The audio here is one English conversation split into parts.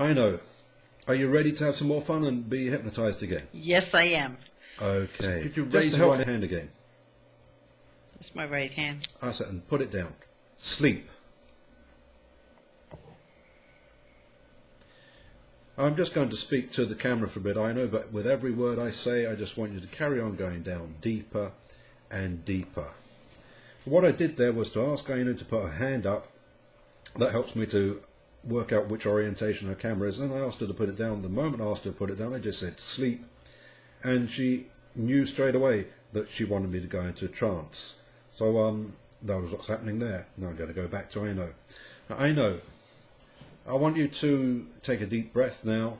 I know. Are you ready to have some more fun and be hypnotized again? Yes, I am. Okay. Could you raise your right hand again? That's my right hand. That's it, and put it down. Sleep. I'm just going to speak to the camera for a bit, I know, but with every word I say, I just want you to carry on going down deeper and deeper. What I did there was to ask Aina to put her hand up. That helps me to work out which orientation her camera is, and I asked her to put it down. The moment I asked her to put it down, I just said sleep, and she knew straight away that she wanted me to go into a trance. So that was what's happening there. Now I'm going to go back to Aino. Now, Aino, I want you to take a deep breath now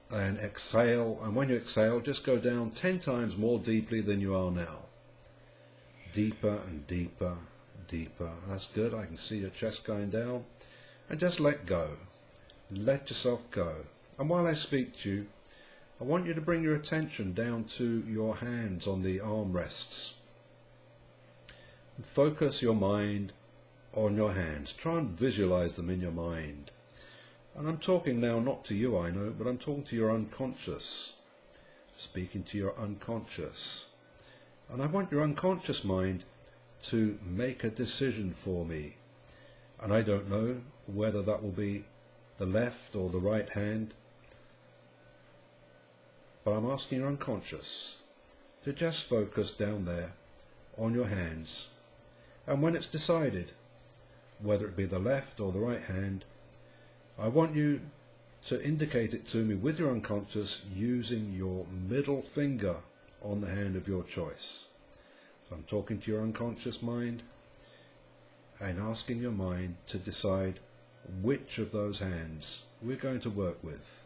and exhale, and when you exhale, just go down 10 times more deeply than you are now. Deeper and deeper, deeper. That's good. I can see your chest going down. And just let go. Let yourself go. And while I speak to you, I want you to bring your attention down to your hands on the armrests. And focus your mind on your hands. Try and visualize them in your mind. And I'm talking now not to you, I know, but I'm talking to your unconscious. Speaking to your unconscious. And I want your unconscious mind to make a decision for me. And I don't know whether that will be the left or the right hand, but I'm asking your unconscious to just focus down there on your hands. And when it's decided, whether it be the left or the right hand, I want you to indicate it to me with your unconscious using your middle finger on the hand of your choice. So I'm talking to your unconscious mind and asking your mind to decide which of those hands we're going to work with.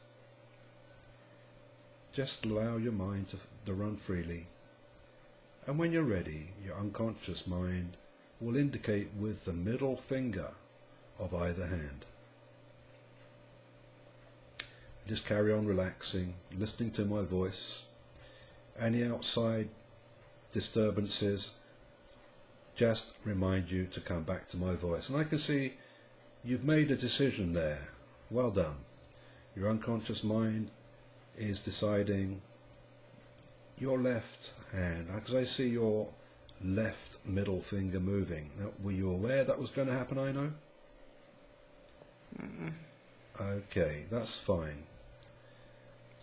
Just allow your mind to run freely, and when you're ready, your unconscious mind will indicate with the middle finger of either hand. Just carry on relaxing, listening to my voice. Any outside disturbances, just remind you to come back to my voice. And I can see you've made a decision there. Well done. Your unconscious mind is deciding your left hand, because I see your left middle finger moving. Now, were you aware that was going to happen, I know? Okay, that's fine.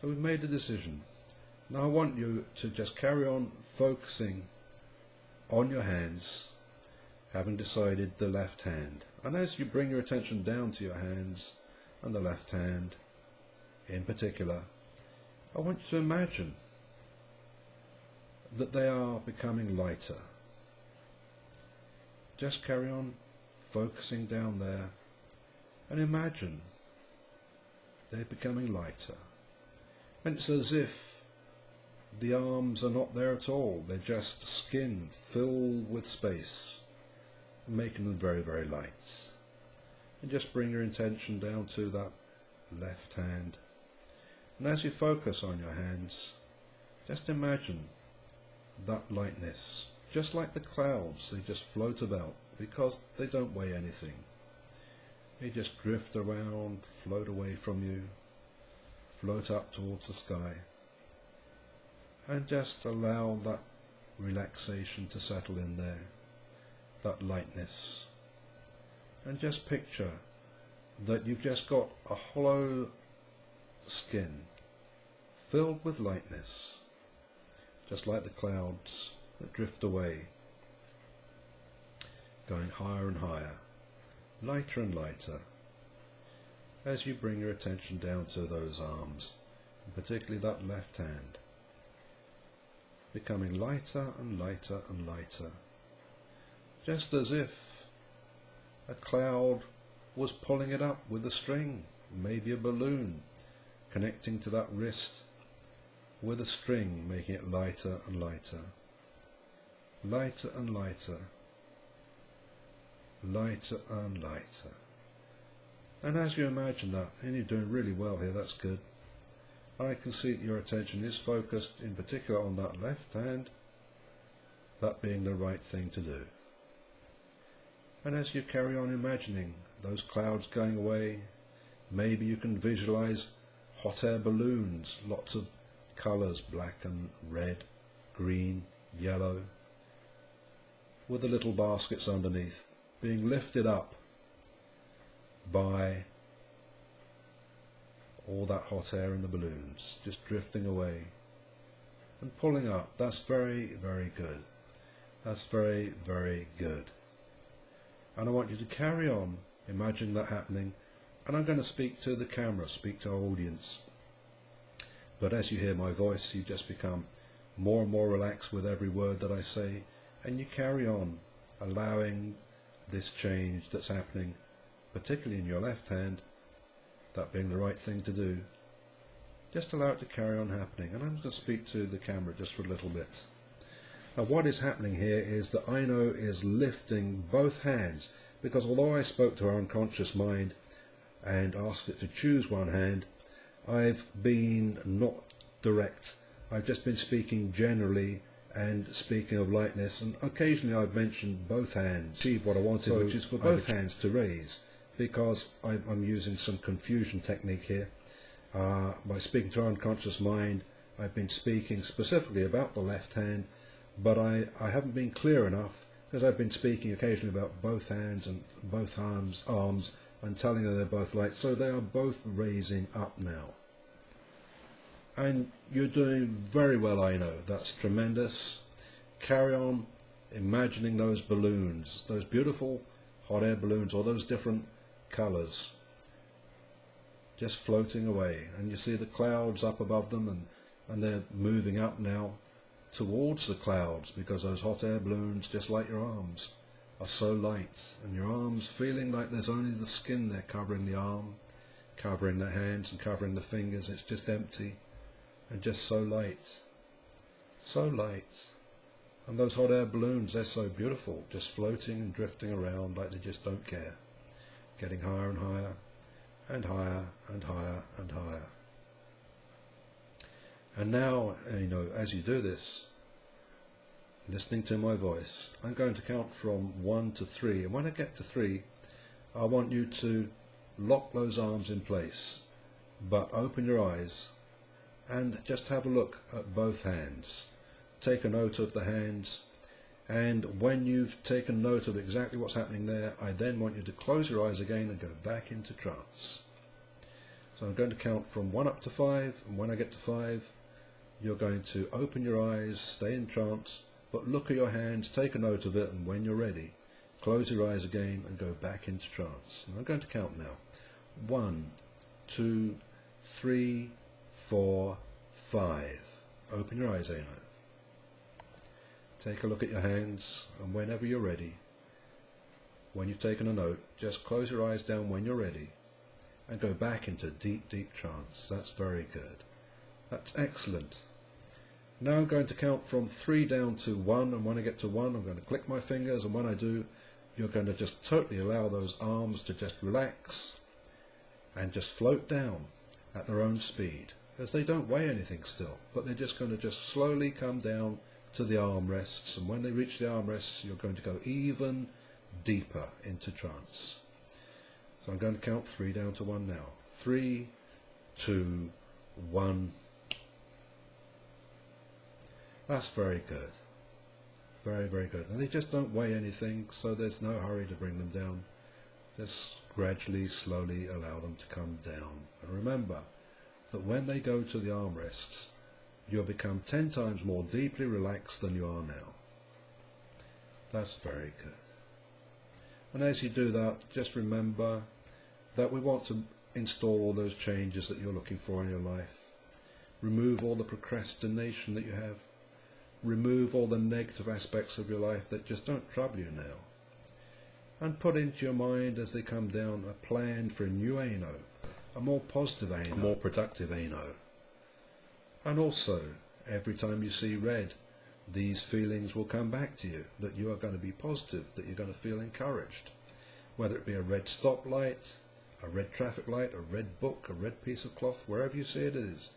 So we've made a decision. Now I want you to just carry on focusing on your hands, having decided the left hand. And as you bring your attention down to your hands and the left hand in particular, I want you to imagine that they are becoming lighter. Just carry on focusing down there and imagine they're becoming lighter. And it's as if the arms are not there at all. They're just skin filled with space, making them very, very light. And just bring your attention down to that left hand. And as you focus on your hands, just imagine that lightness. Just like the clouds, they just float about because they don't weigh anything. They just drift around, float away from you, float up towards the sky. And just allow that relaxation to settle in there, that lightness. And just picture that you've just got a hollow skin filled with lightness, just like the clouds that drift away, going higher and higher, lighter and lighter, as you bring your attention down to those arms, and particularly that left hand, becoming lighter and lighter and lighter, just as if a cloud was pulling it up with a string, maybe a balloon, connecting to that wrist with a string, making it lighter and lighter, lighter and lighter, lighter and lighter. And as you imagine that, and you're doing really well here, that's good, I can see that your attention is focused in particular on that left hand, that being the right thing to do. And as you carry on imagining those clouds going away, Maybe you can visualize hot air balloons, lots of colours, black and red, green, yellow, with the little baskets underneath, being lifted up by all that hot air in the balloons, just drifting away and pulling up. That's very, very good. That's very, very good. And I want you to carry on imagining that happening, and I'm going to speak to the camera, speak to our audience. But as you hear my voice, you just become more and more relaxed with every word that I say, and you carry on allowing this change that's happening, particularly in your left hand, that being the right thing to do. Just allow it to carry on happening, and I'm going to speak to the camera just for a little bit. Now what is happening here is that Aino is lifting both hands, because although I spoke to our unconscious mind and asked it to choose one hand, I've been not direct. I've just been speaking generally and speaking of lightness, and occasionally I've mentioned both hands. Achieve what I wanted, which is for both hands to raise, because I'm using some confusion technique here. By speaking to our unconscious mind, I've been speaking specifically about the left hand, but I haven't been clear enough, because I've been speaking occasionally about both hands and both arms and telling them they're both light, so they are both raising up now. And you're doing very well, I know. That's tremendous. Carry on imagining those balloons, those beautiful hot air balloons, or those different colours, just floating away. And you see the clouds up above them, and they're moving up now towards the clouds, because those hot air balloons, just like your arms, are so light, and your arms feeling like there's only the skin there covering the arm, covering the hands and covering the fingers. It's just empty and just so light, so light. And those hot air balloons, they're so beautiful, just floating and drifting around like they just don't care, getting higher and higher and higher and higher and higher. And now, as you do this, listening to my voice, I'm going to count from 1 to 3, and when I get to 3, I want you to lock those arms in place, but open your eyes and just have a look at both hands. Take a note of the hands, and when you've taken note of exactly what's happening there, I then want you to close your eyes again and go back into trance. So I'm going to count from 1 up to 5, and when I get to 5, you're going to open your eyes, stay in trance, but look at your hands, take a note of it, and when you're ready, close your eyes again and go back into trance. And I'm going to count now. 1, 2, 3, 4, 5. Open your eyes, Aino. Take a look at your hands, and whenever you're ready, when you've taken a note, just close your eyes down when you're ready and go back into deep, deep trance. That's very good. That's excellent. Now I'm going to count from 3 down to 1, and when I get to 1, I'm going to click my fingers, and when I do, you're going to just totally allow those arms to just relax and just float down at their own speed, as they don't weigh anything still, but they're just going to just slowly come down to the armrests, and when they reach the armrests, you're going to go even deeper into trance. So I'm going to count 3 down to 1 now. 3, 2, 1. That's very good. Very, very good. And they just don't weigh anything, so there's no hurry to bring them down. Just gradually, slowly allow them to come down. And remember that when they go to the armrests, you'll become 10 times more deeply relaxed than you are now. That's very good. And as you do that, just remember that we want to install all those changes that you're looking for in your life. Remove all the procrastination that you have. Remove all the negative aspects of your life that just don't trouble you now. And put into your mind as they come down a plan for a new Aino, a more positive Aino, a more productive Aino. And also, every time you see red, these feelings will come back to you, that you are going to be positive, that you're going to feel encouraged. Whether it be a red stoplight, a red traffic light, a red book, a red piece of cloth, wherever you see it is,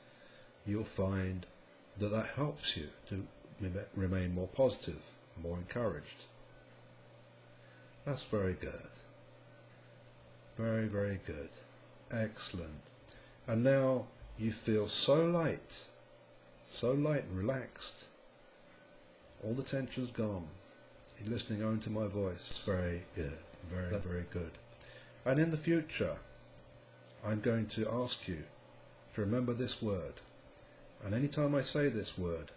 you'll find that that helps you to remain more positive, more encouraged. That's very good. Very, very good. Excellent. And now you feel so light and relaxed. All the tension's gone. You're listening only to my voice. Very good. Very, very good. And in the future, I'm going to ask you to remember this word. And any time I say this word,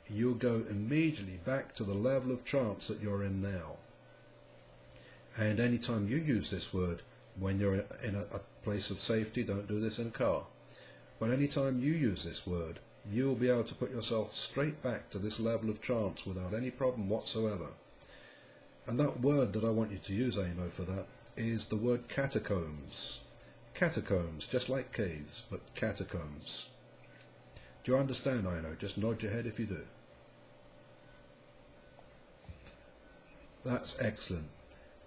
you'll go immediately back to the level of trance that you're in now. And any time you use this word, when you're in a place of safety, don't do this in a car, but any time you use this word, you'll be able to put yourself straight back to this level of trance without any problem whatsoever. And that word that I want you to use, Amo, for that is the word catacombs. Catacombs, just like caves, but catacombs. Do you understand, Amo? Just nod your head if you do. That's excellent.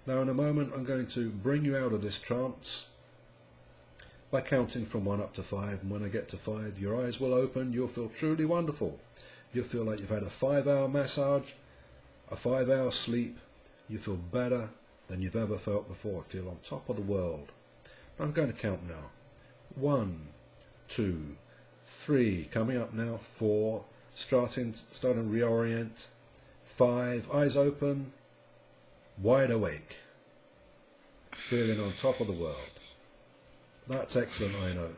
Now in a moment I'm going to bring you out of this trance by counting from 1 up to 5, and when I get to 5 your eyes will open. You'll feel truly wonderful. You'll feel like you've had a 5-hour massage, a 5-hour sleep. You feel better than you've ever felt before. Feel on top of the world. I'm going to count now. 1, 2, 3, coming up now. 4, starting to reorient. 5, eyes open, wide awake, feeling on top of the world. That's excellent, I know.